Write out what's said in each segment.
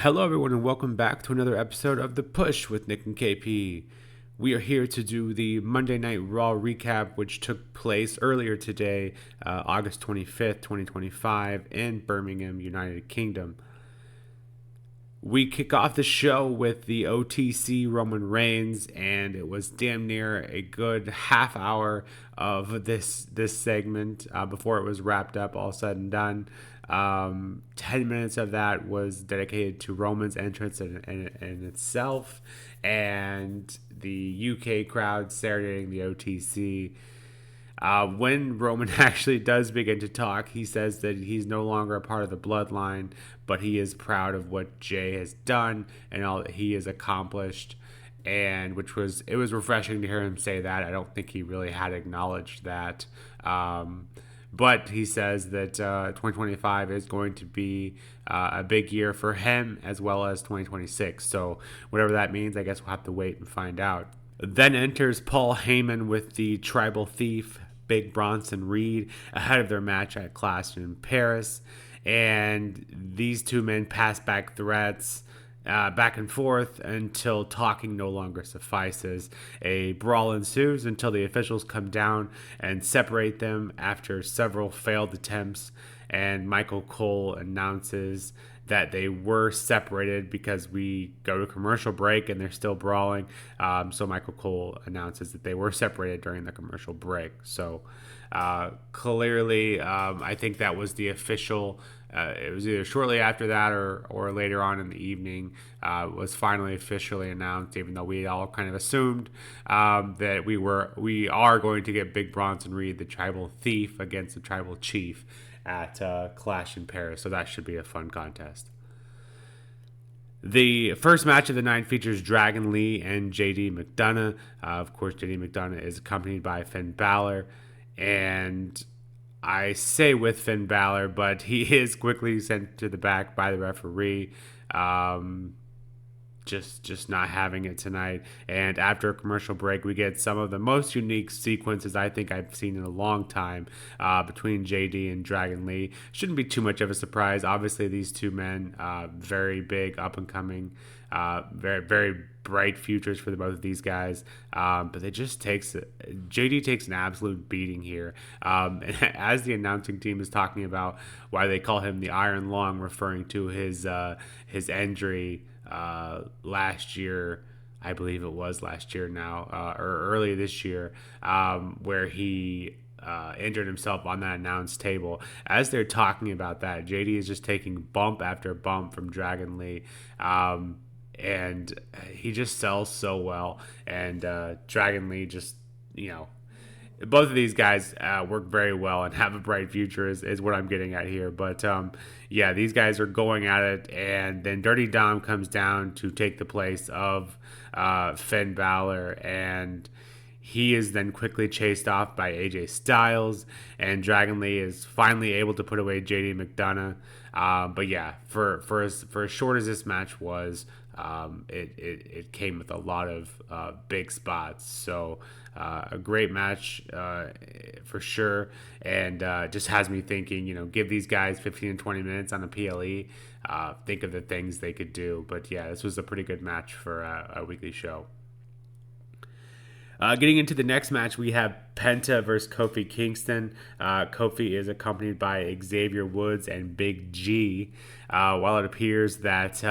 Hello, everyone, and welcome back to another episode of The Push with Nick and KP. We are here to do the Monday Night Raw recap, which took place earlier today, August 25th, 2025, in Birmingham, United Kingdom. We kick off the show with the OTC Roman Reigns, and it was damn near a good half hour of this segment before it was wrapped up, all said and done. 10 minutes of that was dedicated to Roman's entrance in itself, and the UK crowd serenading the OTC. When Roman actually does begin to talk, he says that he's no longer a part of the bloodline, but he is proud of what Jay has done and all that he has accomplished. And it was refreshing to hear him say that. I don't think he really had acknowledged that. But he says that 2025 is going to be a big year for him as well as 2026. So whatever that means, I guess we'll have to wait and find out. Then enters Paul Heyman with the Tribal Thief, Big Bronson Reed, ahead of their match at Clash in Paris. And these two men pass back threats back and forth until talking no longer suffices. A brawl ensues until the officials come down and separate them after several failed attempts. And Michael Cole announces that they were separated because we go to commercial break and they're still brawling. So Michael Cole announces that they were separated during the commercial break. So clearly, I think that was the official. It was either shortly after that or later on in the evening was finally officially announced, even though we all kind of assumed that we are going to get Big Bronson Reed, the Tribal Thief, against the Tribal Chief at Clash in Paris. So that should be a fun contest. The first match of the night features Dragon Lee and JD McDonough. Of course, JD McDonough is accompanied by Finn Balor. And I say with Finn Balor, but he is quickly sent to the back by the referee. Just not having it tonight. And after a commercial break, we get some of the most unique sequences I think I've seen in a long time between JD and Dragon Lee. Shouldn't be too much of a surprise. Obviously, these two men, very big, up and coming, very, very bright futures for both of these guys. But JD takes an absolute beating here. And as the announcing team is talking about why they call him the Iron Lung, referring to his injury last year, I believe it was last year now, or early this year, where he injured himself on that announce table. As they're talking about that, JD is just taking bump after bump from Dragon Lee. And he just sells so well. And Dragon Lee just, both of these guys work very well and have a bright future is what I'm getting at here. But yeah, these guys are going at it, and then Dirty Dom comes down to take the place of Finn Balor, and he is then quickly chased off by AJ Styles, and Dragon Lee is finally able to put away JD McDonough. But yeah, for as short as this match was, it came with a lot of big spots. So a great match for sure, and just has me thinking, give these guys 15 and 20 minutes on a PLE, think of the things they could do. But yeah, this was a pretty good match for a weekly show. Getting into the next match, we have Penta versus Kofi Kingston. Kofi is accompanied by Xavier Woods and Big G. While it appears that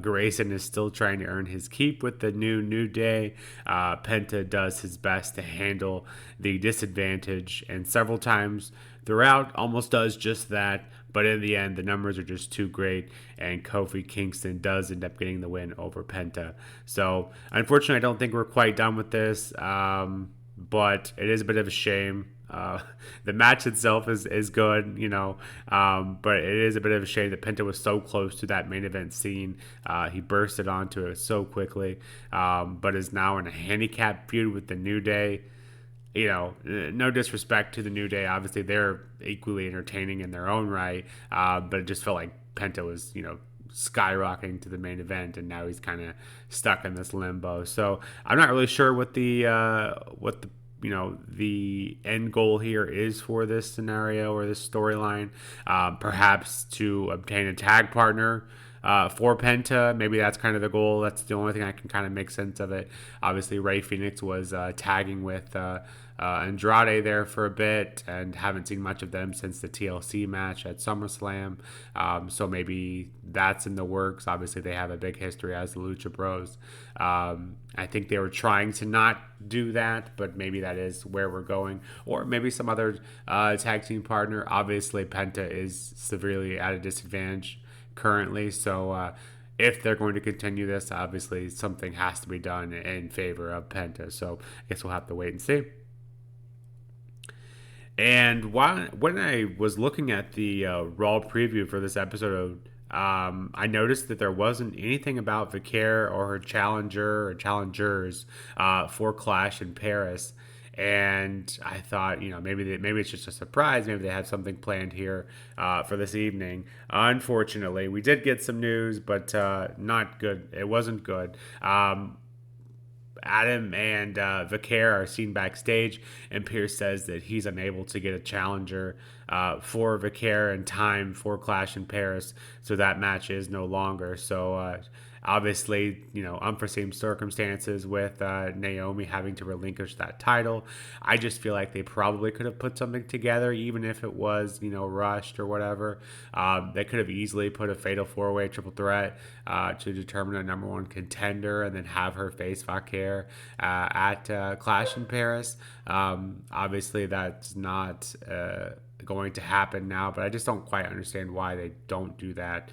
Grayson is still trying to earn his keep with the New Day, Penta does his best to handle the disadvantage, and several times throughout almost does just that. But in the end, the numbers are just too great, and Kofi Kingston does end up getting the win over Penta. So, unfortunately, I don't think we're quite done with this, but it is a bit of a shame. The match itself is good, but it is a bit of a shame that Penta was so close to that main event scene. He bursted onto it so quickly, but is now in a handicap feud with the New Day. No disrespect to the New Day. Obviously, they're equally entertaining in their own right, but it just felt like Penta was, skyrocketing to the main event, and now he's kind of stuck in this limbo. So I'm not really sure what the end goal here is for this scenario or this storyline. Perhaps to obtain a tag partner for Penta. Maybe that's kind of the goal. That's the only thing I can kind of make sense of it. Obviously, Ray Phoenix was tagging with Andrade there for a bit, and haven't seen much of them since the TLC match at SummerSlam. So maybe that's in the works. Obviously, they have a big history as the Lucha Bros. I think they were trying to not do that, but maybe that is where we're going. Or maybe some other tag team partner. Obviously, Penta is severely at a disadvantage currently, so if they're going to continue this, obviously something has to be done in favor of Penta. So I guess we'll have to wait and see. And when I was looking at the Raw preview for this episode, I noticed that there wasn't anything about Vicaire or her challenger or challengers for Clash in Paris. And I thought, maybe it's just a surprise. Maybe they had something planned here for this evening. Unfortunately, we did get some news, but not good. It wasn't good. Adam and Vicaire are seen backstage, and Pierce says that he's unable to get a challenger for Vicaire in time for Clash in Paris, so that match is no longer. So obviously, unforeseen circumstances with Naomi having to relinquish that title. I just feel like they probably could have put something together, even if it was, rushed or whatever. They could have easily put a fatal four-way triple threat to determine a number one contender and then have her face Vicaire at Clash in Paris. Obviously, that's not going to happen now, but I just don't quite understand why they don't do that.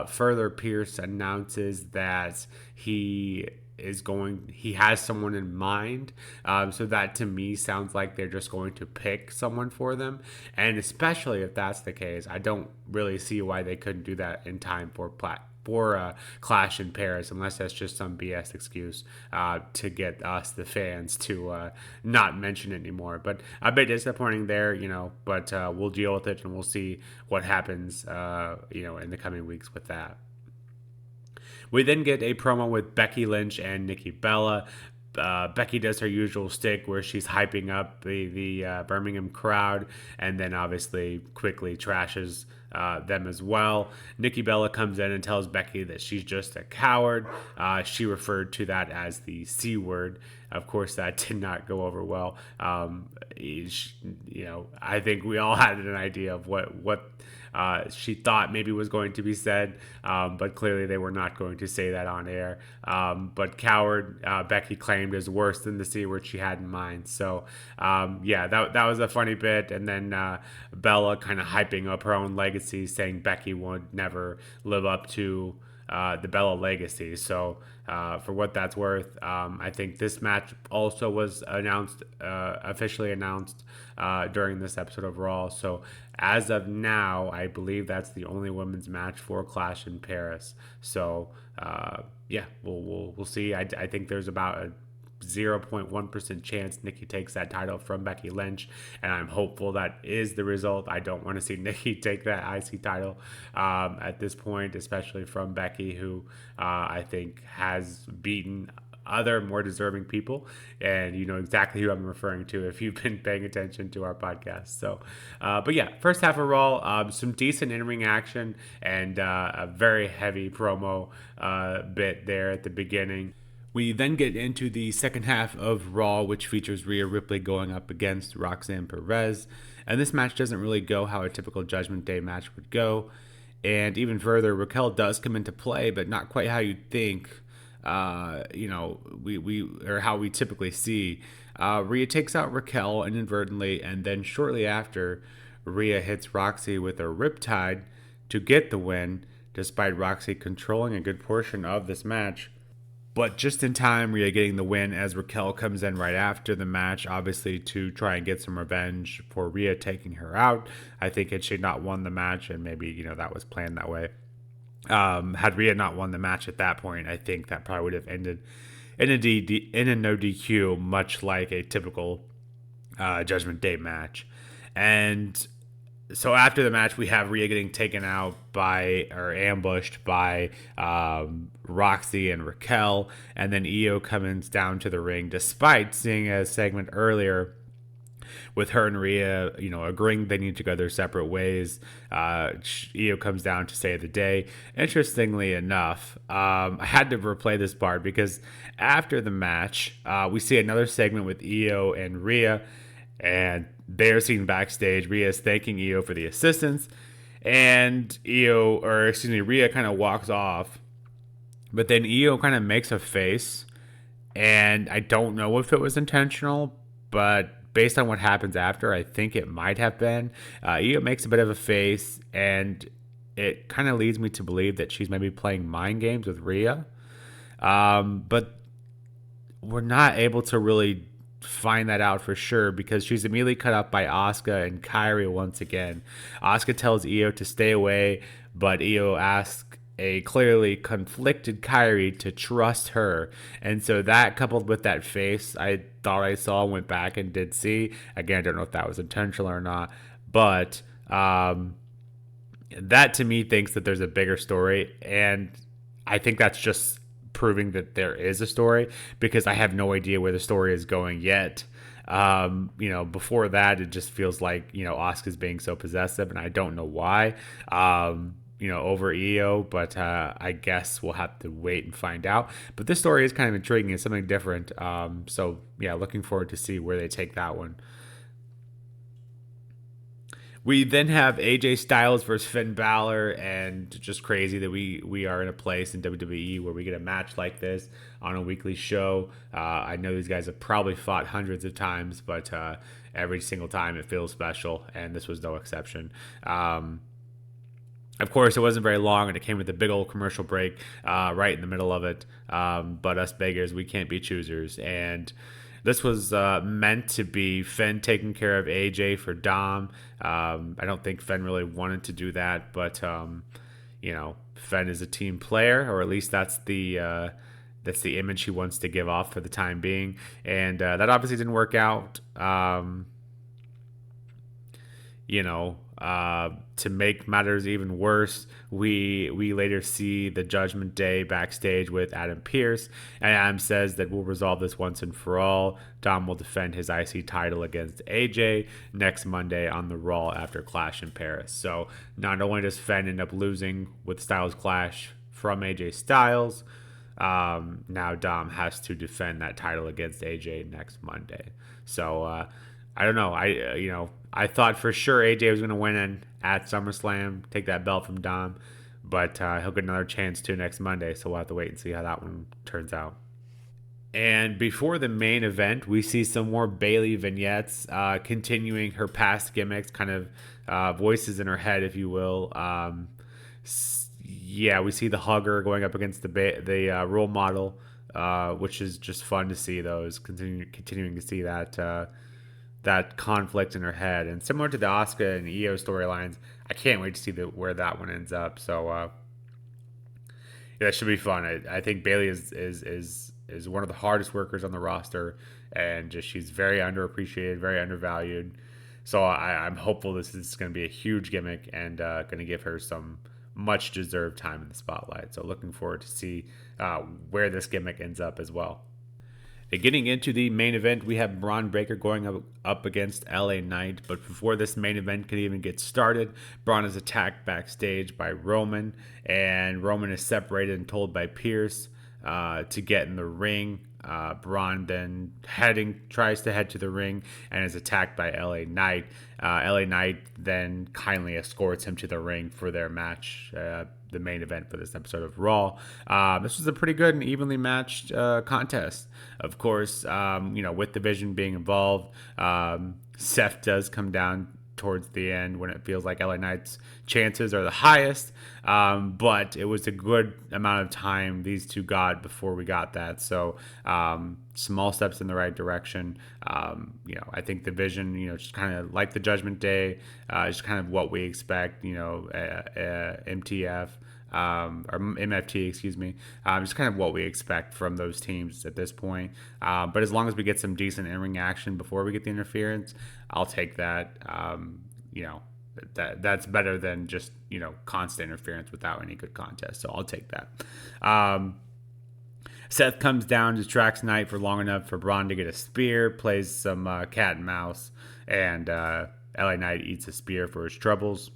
Further, Pierce announces that he has someone in mind. So that to me sounds like they're just going to pick someone for them. And especially if that's the case, I don't really see why they couldn't do that in time for Clash in Paris, unless that's just some BS excuse to get us, the fans, to not mention it anymore. But a bit disappointing there, but we'll deal with it and we'll see what happens, in the coming weeks with that. We then get a promo with Becky Lynch and Nikki Bella. Becky does her usual stick where she's hyping up the Birmingham crowd, and then obviously quickly trashes them as well. Nikki Bella comes in and tells Becky that she's just a coward. She referred to that as the C word. Of course, that did not go over well. I think we all had an idea of what she thought maybe was going to be said, but clearly they were not going to say that on air. But coward, Becky claimed, is worse than the C word she had in mind. So, that was a funny bit. And then Bella kind of hyping up her own legacy, saying Becky would never live up to the Bella legacy. So for what that's worth, I think this match also was officially announced during this episode of Raw. So as of now, I believe that's the only women's match for Clash in Paris. So we'll see. I think there's about a 0.1% chance Nikki takes that title from Becky Lynch, and I'm hopeful that is the result. I don't want to see Nikki take that IC title at this point, especially from Becky, who I think has beaten other more deserving people, and you know exactly who I'm referring to if you've been paying attention to our podcast. So but yeah, first half of Raw, some decent in-ring action and a very heavy promo bit there at the beginning. We then get into the second half of Raw, which features Rhea Ripley going up against Roxanne Perez. And this match doesn't really go how a typical Judgment Day match would go. And even further, Raquel does come into play, but not quite how you'd think, or how we typically see. Rhea takes out Raquel inadvertently, and then shortly after, Rhea hits Roxy with a Riptide to get the win, despite Roxy controlling a good portion of this match. But just in time, Rhea getting the win as Raquel comes in right after the match, obviously to try and get some revenge for Rhea taking her out. I think had she not won the match, and maybe, that was planned that way. Had Rhea not won the match at that point, I think that probably would have ended in a no DQ, much like a typical Judgment Day match. And so after the match, we have Rhea getting taken out ambushed by Roxy and Raquel, and then Io comes down to the ring, despite seeing a segment earlier with her and Rhea, agreeing they need to go their separate ways. Io comes down to save the day. Interestingly enough, I had to replay this part because after the match, we see another segment with Io and Rhea, and they're seen backstage. Rhea is thanking Io for the assistance, and Rhea kind of walks off, but then Io kind of makes a face, and I don't know if it was intentional, but based on what happens after, I think it might have been. Io makes a bit of a face, and it kind of leads me to believe that she's maybe playing mind games with Rhea. But we're not able to really find that out for sure because she's immediately cut up by Asuka and Kairi once again. Asuka tells Io to stay away, but Io asks a clearly conflicted Kairi to trust her. And so that, coupled with that face I thought I saw, went back and did see. Again, I don't know if that was intentional or not, but that to me thinks that there's a bigger story. And I think that's just proving that there is a story because I have no idea where the story is going yet. Before that, it just feels like, Asuka's being so possessive, and I don't know why, over Io, but I guess we'll have to wait and find out. But this story is kind of intriguing. It's something different. So, yeah, looking forward to see where they take that one. We then have AJ Styles versus Finn Balor, and just crazy that we are in a place in WWE where we get a match like this on a weekly show. I know these guys have probably fought hundreds of times, but every single time it feels special, and this was no exception. Of course, it wasn't very long, and it came with a big old commercial break right in the middle of it. But us beggars, we can't be choosers, and this was meant to be Finn taking care of AJ for Dom. I don't think Finn really wanted to do that, but Finn is a team player, or at least that's the image he wants to give off for the time being, and that obviously didn't work out. To make matters even worse, we later see the Judgment Day backstage with Adam Pearce, and Adam says that we'll resolve this once and for all. Dom will defend his IC title against AJ next Monday on the Raw after Clash in Paris. So not only does Finn end up losing with Styles Clash from AJ Styles, now Dom has to defend that title against AJ next Monday. So I don't know. I thought for sure AJ was going to win in at SummerSlam, take that belt from Dom, but he'll get another chance to next Monday, so we'll have to wait and see how that one turns out. And before the main event, we see some more Bayley vignettes, continuing her past gimmicks, kind of voices in her head, if you will. We see the hugger going up against the role model, which is just fun to see those, continuing to see that conflict in her head, and similar to the Asuka and Io storylines, I can't wait to see where that one ends up. So that should be fun. I think Bayley is one of the hardest workers on the roster, and just she's very underappreciated, very undervalued. So I'm hopeful this is going to be a huge gimmick and going to give her some much deserved time in the spotlight. So looking forward to see where this gimmick ends up as well. Getting into the main event, we have Braun Breaker going up against LA Knight. But before this main event can even get started, Braun is attacked backstage by Roman, and Roman is separated and told by Pierce to get in the ring. Braun then tries to head to the ring and is attacked by LA Knight. LA Knight then kindly escorts him to the ring for their match, the main event for this episode of Raw. This was a pretty good and evenly matched contest. Of course, with Division being involved, Seth does come down towards the end when it feels like LA Knight's chances are the highest, but it was a good amount of time these two got before we got that. So small steps in the right direction. I think Division, just kind of like the Judgment Day, just kind of what we expect. MTF. Or MFT, excuse me, just kind of what we expect from those teams at this point. But as long as we get some decent in-ring action before we get the interference, I'll take that. That's better than just constant interference without any good contest. So I'll take that. Seth comes down, distracts Knight for long enough for Braun to get a spear, plays some cat and mouse, and LA Knight eats a spear for his troubles.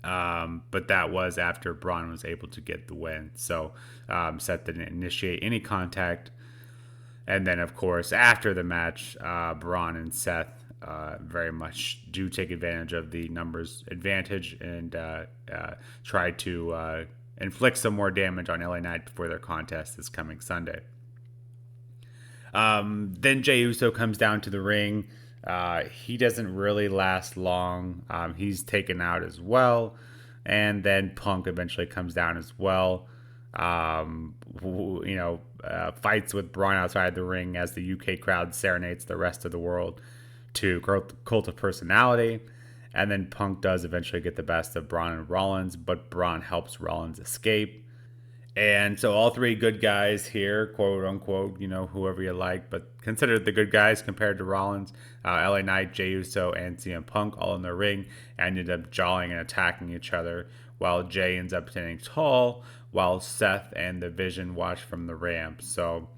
But that was after Braun was able to get the win. So Seth didn't initiate any contact. And then, of course, after the match, Braun and Seth very much do take advantage of the numbers advantage and try to inflict some more damage on LA Knight before their contest this coming Sunday. Then Jey Uso comes down to the ring. He doesn't really last long. He's taken out as well. And then Punk eventually comes down as well. Fights with Braun outside the ring as the UK crowd serenades the rest of the world to Cult of Personality. And then Punk does eventually get the best of Braun and Rollins, but Braun helps Rollins escape. And so all three good guys here, quote unquote, whoever you like, but considered the good guys compared to Rollins, LA Knight, Jey Uso, and CM Punk all in the ring ended up jawing and attacking each other, while Jey ends up standing tall, while Seth and the Vision watch from the ramp. So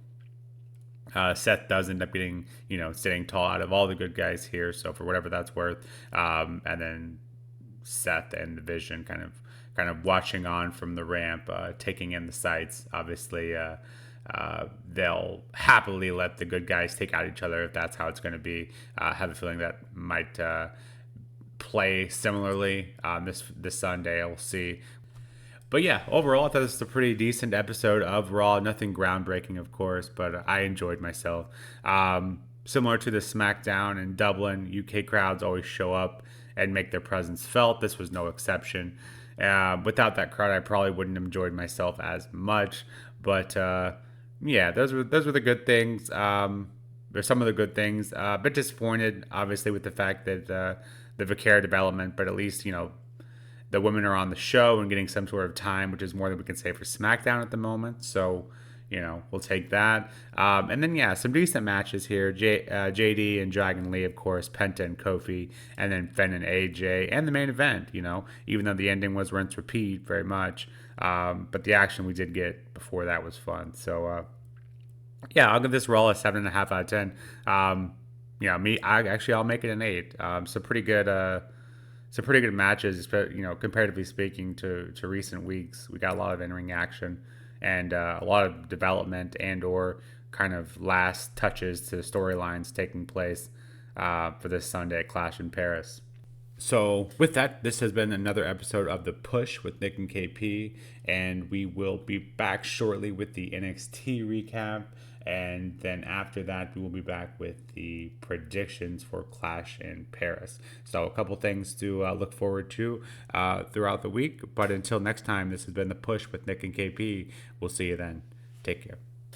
Seth does end up getting, standing tall out of all the good guys here, so for whatever that's worth. And then Seth and the Vision kind of watching on from the ramp, taking in the sights. Obviously, they'll happily let the good guys take out each other if that's how it's going to be. I have a feeling that might play similarly this Sunday. We'll see. But yeah, overall, I thought this was a pretty decent episode of Raw. Nothing groundbreaking, of course, but I enjoyed myself. Similar to the SmackDown in Dublin, UK crowds always show up and make their presence felt. This was no exception. Without that crowd, I probably wouldn't have enjoyed myself as much. But yeah, those were the good things. There's some of the good things. A bit disappointed, obviously, with the fact that the Vicaria development, but at least the women are on the show and getting some sort of time, which is more than we can say for SmackDown at the moment. So we'll take that. And then, yeah, some decent matches here. JD and Dragon Lee, of course, Penta and Kofi, and then Finn and AJ, and the main event, even though the ending was rinse repeat very much. But the action we did get before that was fun. So, yeah, I'll give this Raw a 7.5 out of 10. I'll make it an 8. Some pretty good matches, comparatively speaking to recent weeks. We got a lot of in-ring action and a lot of development and or kind of last touches to storylines taking place for this Sunday at Clash in Paris. So with that, this has been another episode of The Push with Nick and KP, and we will be back shortly with the NXT recap, and then after that, we will be back with the predictions for Clash in Paris. So a couple things to look forward to throughout the week, but until next time, this has been The Push with Nick and KP. We'll see you then. Take care.